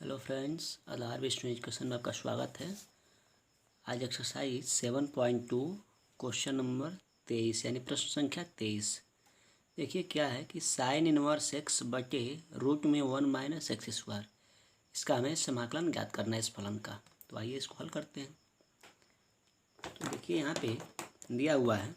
Hello friends, आधार based education में आपका स्वागत है। आज एक्सरसाइज 7.2 क्वेश्चन नंबर 23 यानी प्रश्न संख्या 23। देखिए क्या है कि साइन इनवर्स एक्स बटे रूट में 1 माइनस एक्स स्क्वायर, इसका हमें समाकलन ज्ञात करना है इस फलन का। तो आइए इसको हल करते हैं। तो देखिए यहाँ पे दिया हुआ है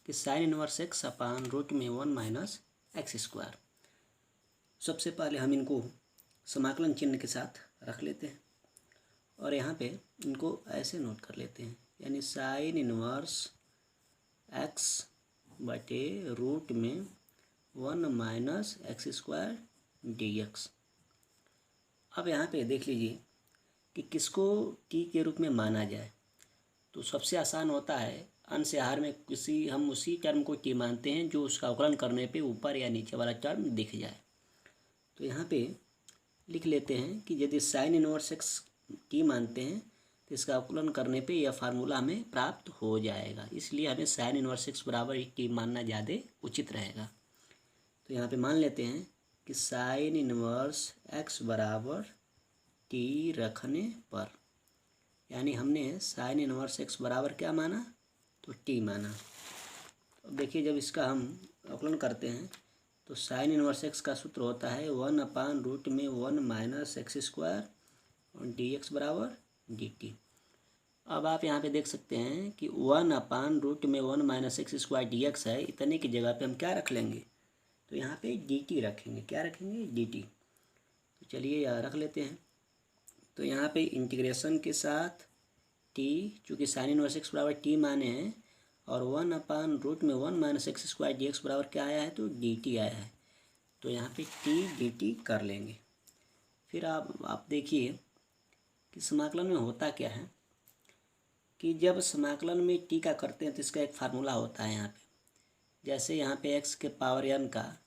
कि sine inverse x upon root में 1 माइनस एक्स स्क्वायर। सबसे पहले हम इनको समाकलन चिन्ह के साथ रख लेते हैं और यहाँ पे इनको ऐसे नोट कर लेते हैं, यानी साइन इनवर्स एक्स बटे रूट में 1 minus x square D x. अब यहाँ पे देख लीजिए कि किसको टी के रूप में माना जाए। तो सबसे आसान होता है अंश से आहार में हम उसी टर्म को टी मानते हैं जो उसका अवकलन करने पे ऊपर या नीचे वाला टर्म दिख जाए। तो यहाँ पे लिख लेते हैं कि यदि साइन इनवर्स एक्स टी मानते हैं तो इसका अवकलन करने पे यह फार्मूला हमें प्राप्त हो जाएगा, इसलिए हमें साइन इनवर्स एक्स बराबर टी मानना ज़्यादा उचित रहेगा। तो यहाँ पे मान लेते हैं कि साइन इनवर्स एक्स बराबर टी रखने पर, यानी हमने साइन इनवर्स एक्स बराबर क्या माना, तो टी माना। अब देखिए जब इसका हम अवकलन करते हैं तो साइन इनवर्स एक्स का सूत्र होता है 1 अपान रूट में 1 माइनस एक्स स्क्वायर और डी एक्स बराबर डी टी। अब आप यहाँ पे देख सकते हैं कि 1 अपान रूट में 1 minus x square D x है, इतने की जगह पे हम क्या रख लेंगे, तो यहाँ पे डी टी रखेंगे। क्या रखेंगे, डी टी। तो चलिए यहाँ रख लेते हैं। तो यहाँ पे इंटीग्रेशन के साथ टी, चूँकि साइन इनवर्स एक्स बराबर टी माने हैं और 1 अपान रूट में 1 minus x square D x बराबर क्या आया है, तो डी टी आया है। तो यहाँ पे टी डी टी कर लेंगे। फिर आप देखिए कि समाकलन में होता क्या है कि जब समाकलन में टी का करते हैं तो इसका एक फार्मूला होता है। यहाँ पे जैसे यहाँ पे एक्स के पावर एन का,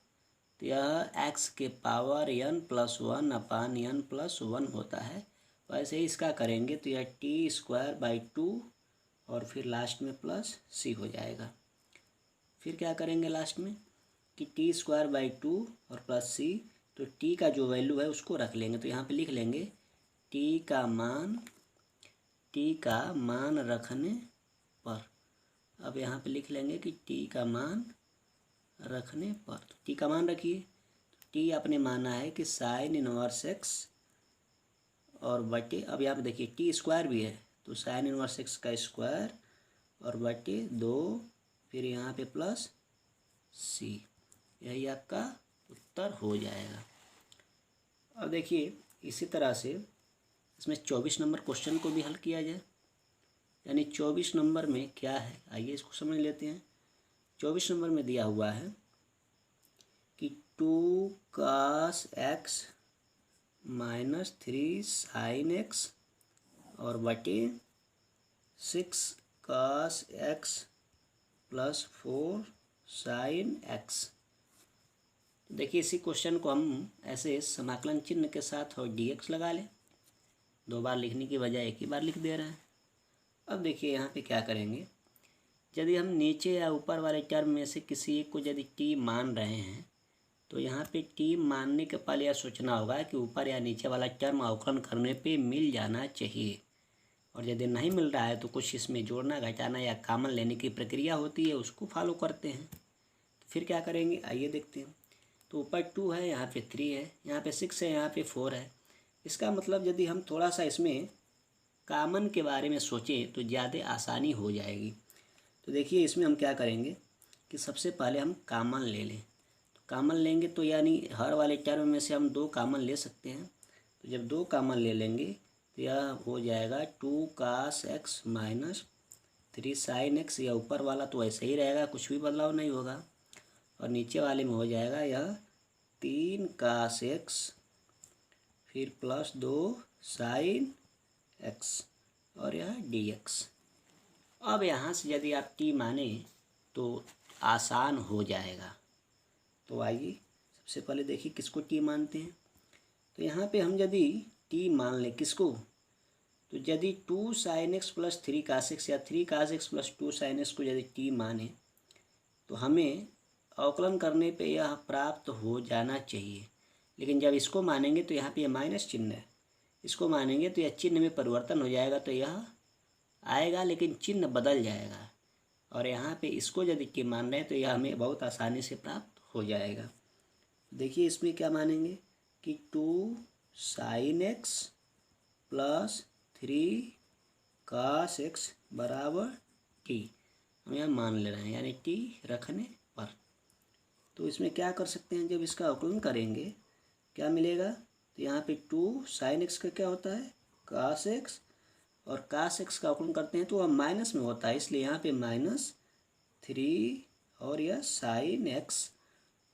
तो यह एक्स के पावर एन प्लस 1 अपान एन प्लस 1 होता है। वैसे ही इसका करेंगे तो यह टी स्क्वायर बाई 2 और फिर लास्ट में प्लस सी हो जाएगा। फिर क्या करेंगे लास्ट में कि टी स्क्वायर बाई 2 और प्लस सी, तो टी का जो वैल्यू है उसको रख लेंगे। तो यहाँ पे लिख लेंगे टी का मान रखने पर। अब यहाँ पे लिख लेंगे कि टी का मान रखने पर, तो टी का मान रखिए। तो टी आपने माना है कि साइन इनवर्स एक्स और बटे, अब यहाँ पे देखिए टी स्क्वायर भी है तो साइन इनवर्स एक्स का स्क्वायर और बटे 2, फिर यहाँ पे प्लस सी, यही आपका उत्तर हो जाएगा। अब देखिए इसी तरह से इसमें 24 नंबर क्वेश्चन को भी हल किया जाए। यानी 24 नंबर में क्या है, आइए इसको समझ लेते हैं। 24 नंबर में दिया हुआ है कि 2 cos x minus 3 sin x और बटे 6 cos x plus 4 sin x। देखिए इसी क्वेश्चन को हम ऐसे समाकलन चिन्ह के साथ और dx लगा लें। 2 बार लिखने की बजाय एक ही बार लिख दे रहे हैं। अब देखिए यहाँ पे क्या करेंगे, यदि हम नीचे या ऊपर वाले टर्म में से किसी एक को यदि t मान रहे हैं तो यहाँ पे t मानने के पहले यह सोचना होगा कि ऊपर या नीचे वाला टर्म अवकलन करने पे मिल जाना चाहिए, और यदि नहीं मिल रहा है तो कुछ इसमें जोड़ना घटाना या कॉमन लेने की प्रक्रिया होती है, उसको फॉलो करते हैं। तो फिर क्या करेंगे, आइए देखते हैं। तो ऊपर 2 है, यहाँ पे 3 है, यहाँ पे 6 है, यहाँ पे 4 है। इसका मतलब यदि हम थोड़ा सा इसमें कॉमन के बारे में सोचें तो ज़्यादा आसानी हो जाएगी। तो देखिए इसमें हम क्या करेंगे कि सबसे पहले हम कॉमन ले लें। तो कॉमन लेंगे तो यानी हर वाले टर्म में से हम 2 कॉमन ले सकते हैं। तो जब 2 कॉमन ले लेंगे तो यह हो जाएगा 2 cos x minus 3 sin x। या ऊपर वाला तो ऐसे ही रहेगा, कुछ भी बदलाव नहीं होगा। और नीचे वाले में हो जाएगा यह 3 cos x फिर प्लस 2 sin x और यह dx। अब यहाँ से यदि आप t माने तो आसान हो जाएगा। तो आइए सबसे पहले देखिए किसको t मानते हैं। तो यहाँ पे हम यदि t मान लें किसको, तो यदि 2 sin x plus 3 cos x या 3 cos x plus 2 sin x को यदि t माने तो हमें अवकलन करने पे यह प्राप्त हो जाना चाहिए। लेकिन जब इसको मानेंगे तो यहाँ पे यह माइनस चिन्ह है, इसको मानेंगे तो यह चिन्ह में परिवर्तन हो जाएगा, तो यह आएगा लेकिन चिन्ह बदल जाएगा। और यहाँ पे इसको यदि टी मान रहे हैं तो यह हमें बहुत आसानी से प्राप्त हो जाएगा। देखिए इसमें क्या मानेंगे कि 2 sin x plus 3 cos x बराबर टी, हम यहाँ मान ले रहे हैं, यानी टी रखने पर। तो इसमें क्या कर सकते हैं, जब इसका अवकलन करेंगे क्या मिलेगा, तो यहाँ पे 2 sin x का क्या होता है cos x, और cos x का अवकलन करते हैं तो वह माइनस में होता है, इसलिए यहाँ पे -3 और यह sin x,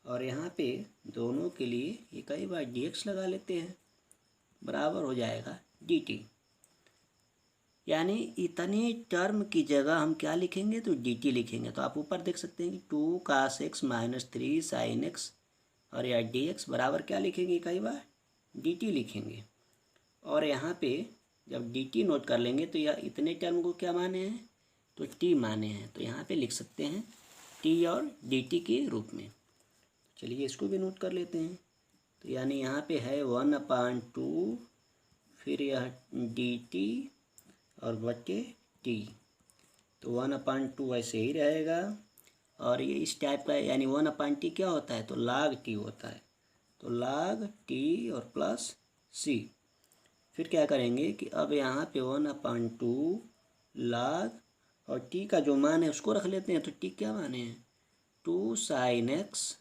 और यहाँ पे दोनों के लिए ये कई बार dx लगा लेते हैं, बराबर हो जाएगा dt। यानी इतने टर्म की जगह हम क्या लिखेंगे, तो dt लिखेंगे। तो आप ऊपर देख सकते हैं कि 2 cos x minus 3 sin x, और यह dx बराबर क्या लिखेंगे, कई बार dt लिखेंगे। और यहाँ पे जब dt नोट कर लेंगे तो यह इतने टर्म को क्या माने हैं, तो t माने हैं, तो यहाँ पे लिख सकते हैं t और dt के रूप में। चलिए इसको भी नोट कर लेते हैं। तो यानी यहाँ पे है 1/2, फिर यह dt और बटे t, तो 1/2 ऐसे ही रहेगा। और ये इस टाइप का, यानी 1/t क्या होता है, तो log t होता है, तो log t और प्लस c। फिर क्या करेंगे कि अब यहाँ पे 1/2 log और t का जो मान है उसको रख लेते हैं, तो t क्या माने हैं 2 sin x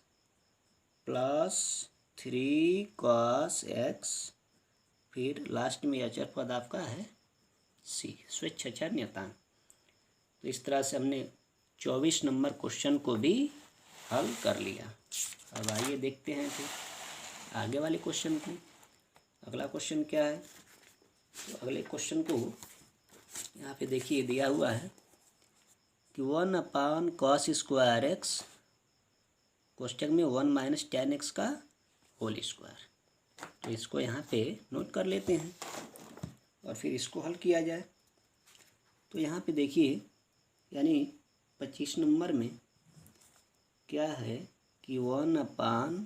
plus 3 cos x, फिर लास्ट में अचर पद आपका है c, स्वेच्छाचार नियतांक। तो इस तरह से हमने 24 नंबर क्वेश्चन को भी हल कर लिया। अब आइए देखते हैं फिर आगे वाले क्वेश्चन को। अगला क्वेश्चन क्या है, तो अगले क्वेश्चन को यहाँ पे देखिए दिया हुआ है कि 1/cos स्क्वायर एक्स, कोष्टक में 1 - tan x का होल स्क्वायर। तो इसको यहाँ पे नोट कर लेते हैं और फिर इसको हल किया जाए। तो यहाँ पे देखिए, यानी 25 नंबर में क्या है कि 1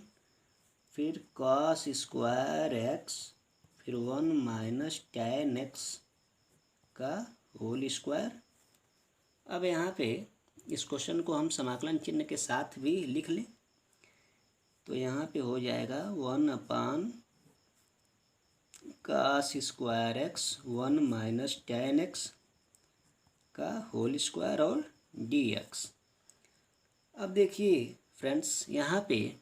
फिर cos स्क्वायर एक्स, फिर 1 - tan x का होल स्क्वायर। अब यहाँ पे इस क्वेश्चन को हम समाकलन चिन्ह के साथ भी लिख लें, तो यहाँ पे हो जाएगा 1/cos square x 1 - tan x का होल स्क्वायर और dx। अब देखिए फ्रेंड्स, यहाँ पे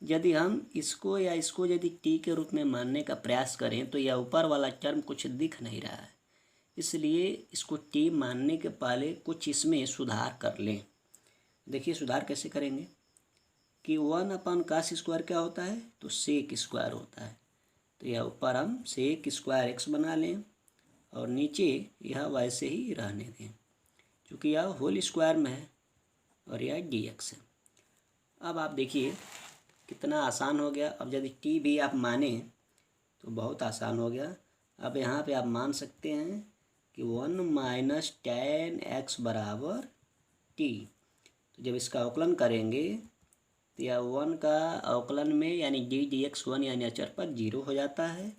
यदि हम इसको या इसको यदि t के रूप में मानने का प्रयास करें तो यह ऊपर वाला टर्म कुछ दिख नहीं रहा है, इसलिए इसको t मानने के पहले कुछ इसमें सुधार कर लें। देखिए सुधार कैसे करेंगे कि 1/cos स्क्वायर क्या होता है, तो sec स्क्वायर होता है, तो यह ऊपर हम sec स्क्वायर x बना लें और नीचे यह वैसे ही रहने दें, क्योंकि यह होल स्क्वायर में है और यह dx है। अब आप देखिए कितना आसान हो गया। अब यदि t भी आप माने तो बहुत आसान हो गया। अब यहाँ पे आप मान सकते हैं कि 1 - tan x बराबर t। तो जब इसका अवकलन करेंगे तो यह 1 का अवकलन में यानी dx 1 यानी अचर पद 0 हो जाता है।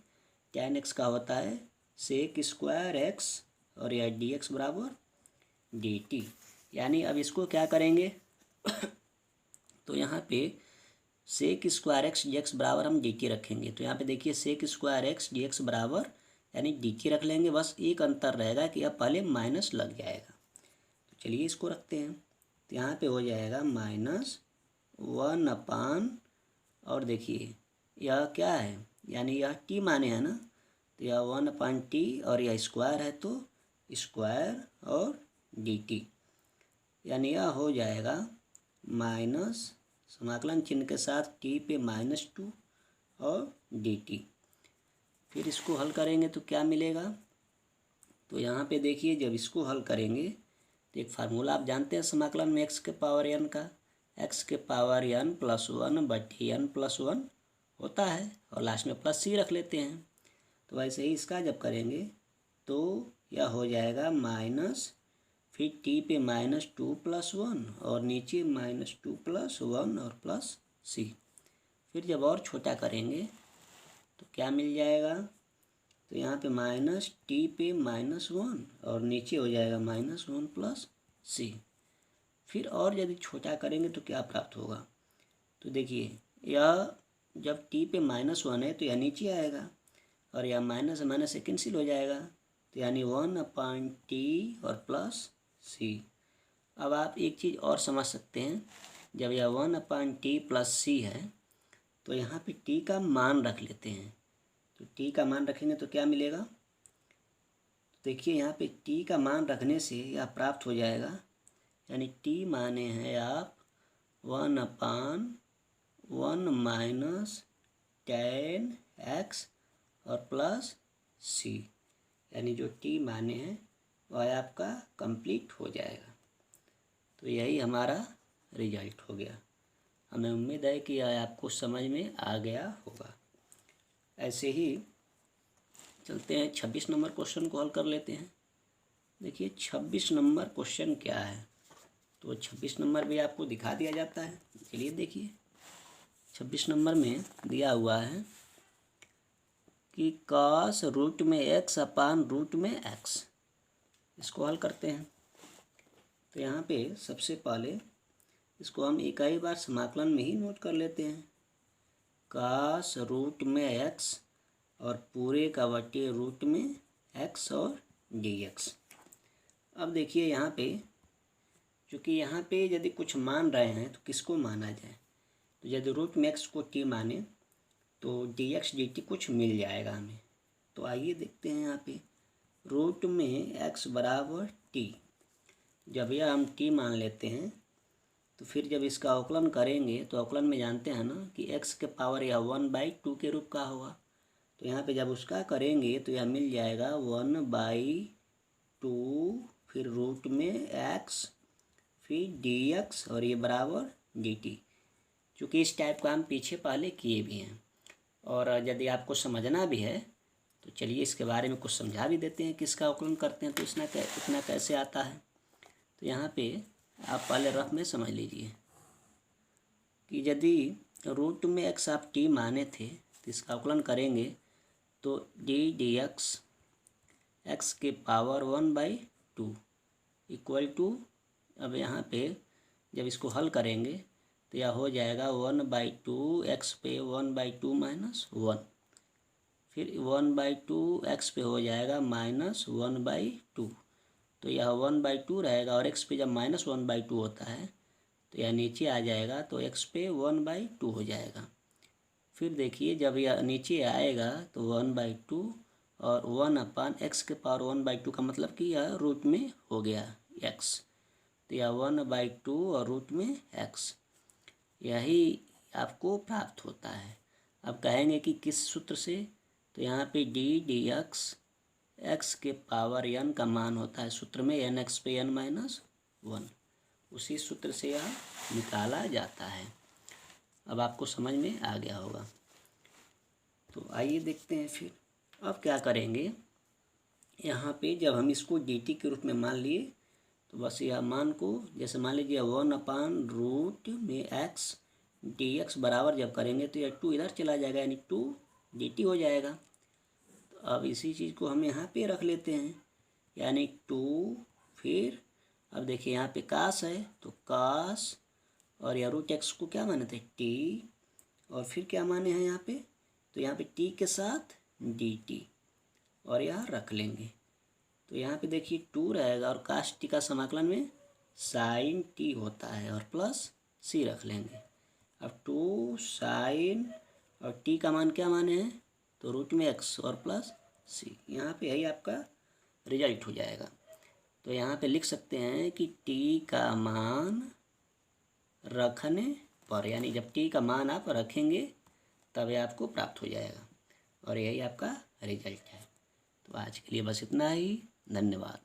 tan x का होता है sec स्क्वायर x और यह dx बराबर dt। यानी अब इसको क्या करेंगे तो यहाँ पे sec स्क्वायर एक्स dx बराबर हम dt रखेंगे। तो यहाँ पे देखिए sec स्क्वायर एक्स dx बराबर यानी dt रख लेंगे, बस एक अंतर रहेगा कि अब पहले माइनस लग जाएगा। तो चलिए इसको रखते हैं, तो यहाँ पे हो जाएगा -1/, और देखिए यह क्या है, यानी यह t माने है ना, तो यह 1/t और यह स्क्वायर है तो स्क्वायर और dt, यानी यह हो जाएगा माइनस समाकलन चिन्ह के साथ t पे -2 और dt। फिर इसको हल करेंगे तो क्या मिलेगा, तो यहाँ पे देखिए जब इसको हल करेंगे तो एक फार्मूला आप जानते हैं समाकलन में x के पावर n का, x के पावर n + 1 बटे n + 1 होता है और लास्ट में प्लस c रख लेते हैं। तो वैसे ही इसका जब करेंगे तो यह हो जाएगा माइनस, फिर t पे -2 + 1 और नीचे -2 + 1 और प्लस c। फिर जब और छोटा करेंगे तो क्या मिल जाएगा, तो यहाँ पे माइनस टी पे -1 और नीचे हो जाएगा -1 प्लस सी। फिर और यदि छोटा करेंगे तो क्या प्राप्त होगा, तो देखिए यह जब टी पे -1 है तो यह नीचे आएगा और यह माइनस माइनस से कैंसिल हो जाएगा, तो यानी 1/t और प्लस सी। अब आप एक चीज़ और समझ सकते हैं, जब यह 1/t प्लस सी है तो यहाँ पे t का मान रख लेते हैं। तो t का मान रखेंगे तो क्या मिलेगा, देखिए यहाँ पे t का मान रखने से यह प्राप्त हो जाएगा, यानी t माने हैं आप 1/1 माइनस tan x और प्लस सी, यानी जो t माने हैं वह आपका कंप्लीट हो जाएगा। तो यही हमारा रिजल्ट हो गया। हमें उम्मीद है कि यह आपको समझ में आ गया होगा। ऐसे ही चलते हैं 26 नंबर क्वेश्चन को हल कर लेते हैं। देखिए 26 नंबर क्वेश्चन क्या है, तो 26 नंबर भी आपको दिखा दिया जाता है। चलिए देखिए 26 नंबर में दिया हुआ है कि cos रूट में x अपान रूट में x, इसको हल करते हैं। तो यहाँ पे सबसे पहले इसको हम इकाई बार समाकलन में ही नोट कर लेते हैं। cos रूट में x और पूरे का बटे रूट में x और dx। अब देखिए यहाँ पे, चूँकि यहाँ पे यदि कुछ मान रहे हैं तो किसको माना जाए, तो यदि रूट में x को t माने तो dx dt कुछ मिल जाएगा हमें। तो आइए देखते हैं यहाँ पे रूट में x बराबर t, जब यह हम t मान लेते हैं तो फिर जब इसका अवकलन करेंगे तो अवकलन में जानते हैं ना कि x के पावर यह 1/2 के रूप का होगा। तो यहाँ पे जब उसका करेंगे तो यह मिल जाएगा 1/2 फिर रूट में x फिर dx और ये बराबर dt। चूँकि इस टाइप का हम पीछे पहले किए भी हैं, और यदि आपको समझना भी है तो चलिए इसके बारे में कुछ समझा भी देते हैं कि इसका अवकलन करते हैं तो इतना कैसे आता है। तो यहाँ पे आप पहले रफ में समझ लीजिए कि यदि रूट में x आप t माने थे तो इसका अवकलन करेंगे तो dx x के पावर 1/2 इक्वल टू, अब यहाँ पे जब इसको हल करेंगे तो यह हो जाएगा 1/2 x पे 1/2 -1, फिर 1/2 x पे हो जाएगा -1/2, तो यह 1/2 रहेगा और x पे जब -1/2 होता है तो यह नीचे आ जाएगा, तो x पे 1/2 हो जाएगा। फिर देखिए जब यह नीचे आएगा तो 1/2 और 1/x के पावर 1/2 का मतलब कि यह रूट में हो गया x, तो यह 1/2 और रूट में x, यही आपको प्राप्त होता है। अब कहेंगे कि किस सूत्र से, तो यहाँ पे dx x के पावर n का मान होता है सूत्र में nx पे n-1, उसी सूत्र से यह निकाला जाता है। अब आपको समझ में आ गया होगा। तो आइए देखते हैं फिर अब क्या करेंगे। यहाँ पे जब हम इसको dt के रूप में मान लिए तो बस यह मान को, जैसे मान लीजिए 1/रूट में x dx बराबर जब करेंगे तो यह 2 इधर चला जाएगा, यानी 2 dt हो जाएगा। तो अब इसी चीज़ को हम यहाँ पे रख लेते हैं, यानी 2, फिर अब देखिए यहाँ पे कास है तो कास, और यह रूट x को क्या माने थे t, और फिर क्या माने हैं यहाँ पे, तो यहाँ पे t के साथ dt और यहाँ रख लेंगे। तो यहाँ पे देखिए 2 रहेगा और कास t का समाकलन में साइन t होता है और प्लस c रख लेंगे। अब 2 साइन और t का मान क्या माने हैं, तो रूट में x और प्लस c, यहाँ पे यही आपका रिजल्ट हो जाएगा। तो यहाँ पे लिख सकते हैं कि t का मान रखने पर, यानी जब t का मान आप रखेंगे तब यह आपको प्राप्त हो जाएगा, और यही आपका रिजल्ट है। तो आज के लिए बस इतना ही, धन्यवाद।